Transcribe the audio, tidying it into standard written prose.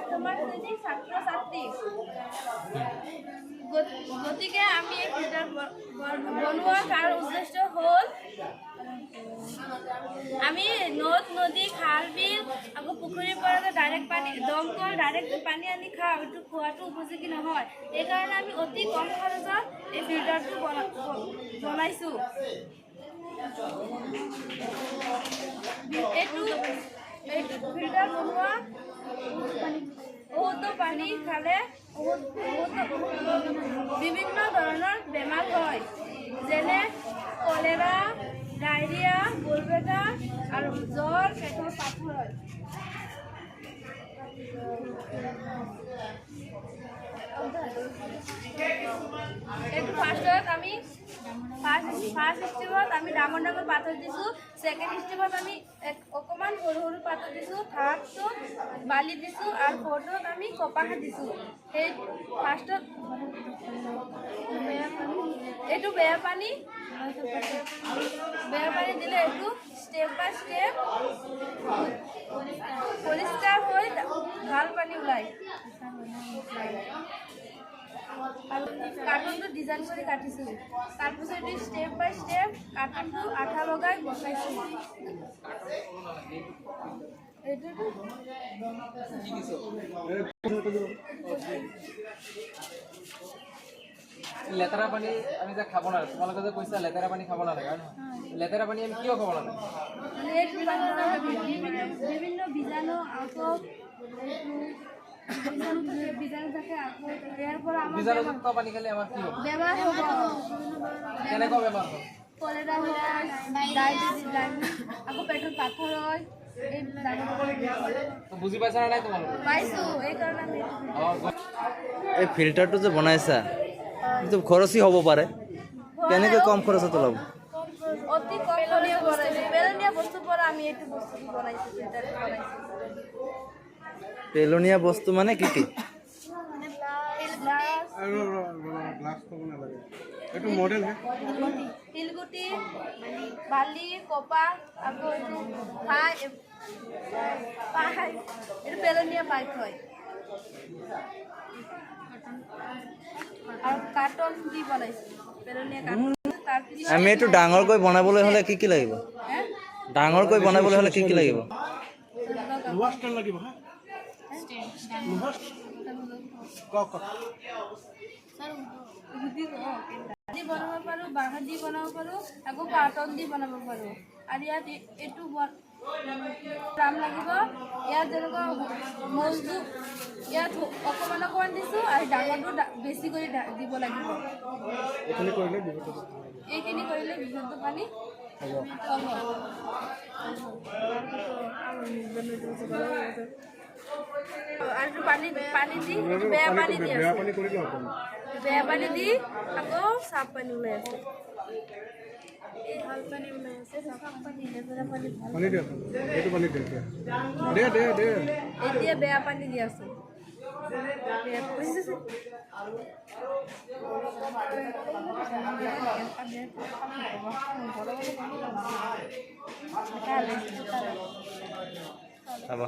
প্ৰথমৰ শ্ৰেণীৰ ছাত্ৰ ছাত্ৰী গতিকে আমি এই ফিল্টাৰ বনোৱাৰ কাৰণ উদ্দেশ্য হ'ল আমি নদ নদী খাল বিল আকৌ পুখুৰীৰ পৰা ডাইৰেক্ট পানী দমকল ডাইৰেক্ট পানী আনি খাওঁ এইটো খোৱাটো উপযোগী নহয় সেইকাৰণে আমি অতি কম খৰচত এই ফিল্টাৰটো বনাইছোঁ এইটো ফিল্টাৰ বনোৱা বহুতো পানী খালে বিভিন্ন ধৰণৰ বেমাৰ হয় যেনে কলেৰা ডায়েৰিয়া গলব্লেডাৰ আৰু জ্বৰ পেটৰ পাথৰ হয় এইটো ফাৰ্ষ্টত আমি ফাৰ্ষ্ট ষ্টেপত আমি ডাঙৰ ডাঙৰ পাথৰ দিছোঁ ছেকেণ্ড ষ্টেপত আমি অকণমান সৰু সৰু পাথৰ দিছোঁ থাৰ্ডটো বালি দিছোঁ আৰু ফ'ৰ্থত আমি কপাহ দিছোঁ সেই ফাৰ্ষ্টত এইটো বেয়া পানী দিলে এইটো ষ্টেপ বাই ষ্টেপ পৰিষ্কাৰ হৈ ভাল পানী ওলায় আৰু কাৰ্টনটো ডিজাইন কৰি কাটিছোঁ তাৰপিছত এইটো ষ্টেপ বাই ষ্টেপ কাৰ্টনটো আঠা লগাই বচাইছোঁ এইটোতো লেতেৰা পানী আমি যে খাব নালাগে তোমালোকে যে কৈছা লেতেৰা পানী খাব নালাগে হয় নহয় লেতেৰা পানী আমি কিয় খাব নালাগে বিভিন্ন বীজাণু আকৌ বীজাণু থাকে আকৌ ইয়াৰ পৰা বীজাণুযুক্ত পানী খালে আমাৰ কি হ'ব বেমাৰ হ'ব কেনেকুৱা বেমাৰ হ'ব কলেৰা হয় ডায়েবেটিছ আকৌ পেটত পাথৰ হয় বুজি পাইছা নাই তোমালোকে পাইছোঁ এইকাৰণে আমি এই ফিল্টাৰটো যে বনাইছা এইটো খৰচী হ'ব পাৰে কেনেকৈ কম খৰচত ওলাব অতি কম খৰচত বনাইছোঁ পেলনীয়া বস্তুৰ পৰা আমি এইটো বস্তু বনাইছোঁ ফিল্টাৰটো বনাইছোঁ পেলনীয়া বস্তু মানে কি কি শিলগুটি বালি কপাহ আকৌ এইটো এইটো পেলনীয়া পাইপ হয় আৰু কাৰ্টন দি বনাইছোঁ পেলনীয়া কাৰ্টন তাৰপিছত আমি এইটো ডাঙৰকৈ বনাবলৈ হ'লে কি কি লাগিব ডাঙৰকৈ বনাবলৈ হ'লে কি কি লাগিব দি বনাব পাৰোঁ বাঁহ দি বনাব পাৰোঁ আকৌ কাৰ্টন দি বনাব পাৰোঁ আৰু ইয়াত এইটো দাম লাগিব ইয়াত যেনেকুৱা মজদু ইয়াত অকণমান অকণমান দিছোঁ আৰু ডাঙৰটো বেছি কৰি দিব লাগিব এইখিনি কৰিলে বিশুদ্ধ পানী হ'ব আৰু পানী দি বেয়া পানী দি আছে বেয়া পানী দি আকৌ চাফ পানী ওলাই আছে এই ভাল পানী ওলাই আছে চাফ পানী লেতেৰা পানী এতিয়া বেয়া পানী দি আছো হ'ব